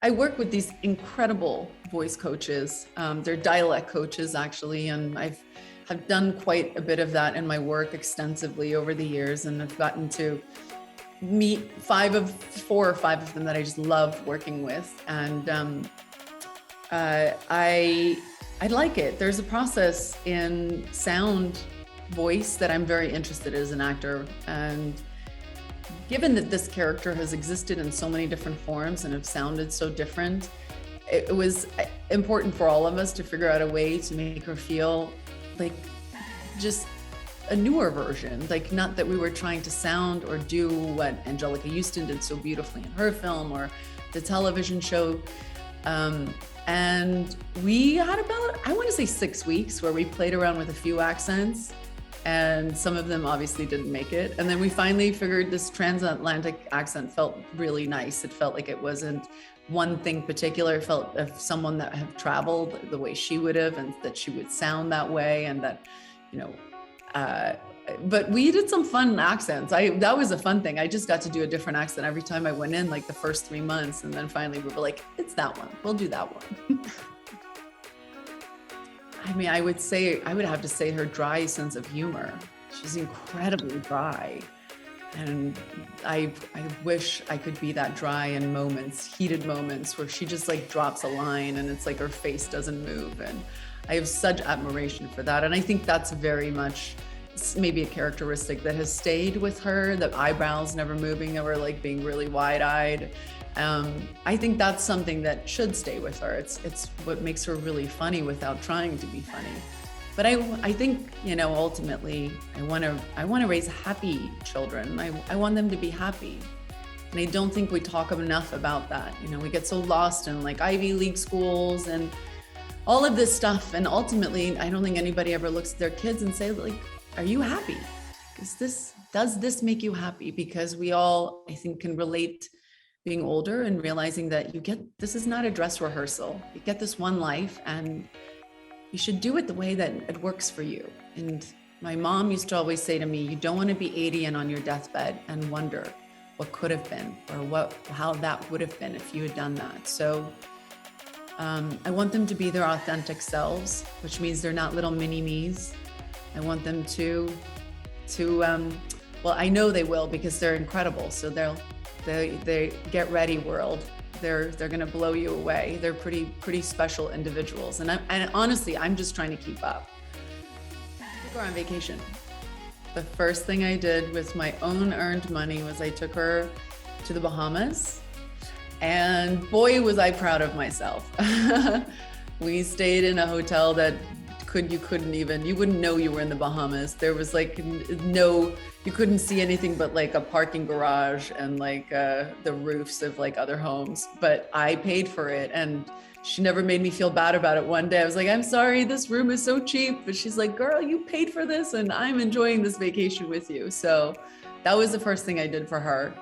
I work with these incredible voice coaches. They're dialect coaches actually, and have done quite a bit of that in my work extensively over the years, and I've gotten to meet 4 or 5 of them that I just love working with, and I like it. There's a process in sound voice that I'm very interested in as an actor, and given that this character has existed in so many different forms and have sounded so different, it was important for all of us to figure out a way to make her feel like just a newer version. Like, not that we were trying to sound or do what Angelica Houston did so beautifully in her film or the television show. And we had about, I want to say 6 weeks where we played around with a few accents, and some of them obviously didn't make it. And then we finally figured this transatlantic accent felt really nice. It felt like it wasn't one thing particular. It felt of someone that had traveled the way she would have, and that she would sound that way, and that, you know, but we did some fun accents. That was a fun thing. I just got to do a different accent every time I went in, like the first 3 months. And then finally we were like, it's that one. We'll do that one. I mean, I would have to say her dry sense of humor. She's incredibly dry. And I wish I could be that dry in moments, heated moments, where she just like drops a line and it's like her face doesn't move. And I have such admiration for that. And I think that's very much maybe a characteristic that has stayed with her, the eyebrows never moving or like being really wide-eyed. I think that's something that should stay with her. It's what makes her really funny without trying to be funny. But I think, you know, ultimately I want to raise happy children. I want them to be happy. And I don't think we talk enough about that. You know, we get so lost in like Ivy League schools and all of this stuff. And ultimately, I don't think anybody ever looks at their kids and say, like, are you happy? Does this make you happy? Because we all, I think, can relate being older and realizing that this is not a dress rehearsal. You get this one life and you should do it the way that it works for you. And my mom used to always say to me, you don't want to be 80 and on your deathbed and wonder what could have been or how that would have been if you had done that. So I want them to be their authentic selves, which means they're not little mini me's. I want them to well, I know they will, because they're incredible. So they get ready, world. They're going to blow you away. They're pretty special individuals. And honestly, I'm just trying to keep up. I took her on vacation. The first thing I did with my own earned money was I took her to the Bahamas. And boy, was I proud of myself. We stayed in a hotel that you wouldn't know you were in the Bahamas. There was like you couldn't see anything but like a parking garage and like the roofs of like other homes. But I paid for it, and she never made me feel bad about it. One day I was like, I'm sorry, this room is so cheap. But she's like, girl, you paid for this and I'm enjoying this vacation with you. So that was the first thing I did for her.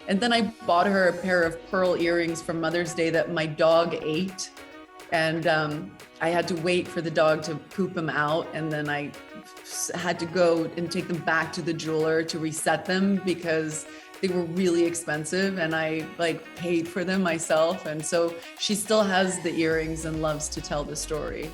And then I bought her a pair of pearl earrings for Mother's Day that my dog ate. And I had to wait for the dog to poop them out. And then I had to go and take them back to the jeweler to reset them because they were really expensive, and I like paid for them myself. And so she still has the earrings and loves to tell the story.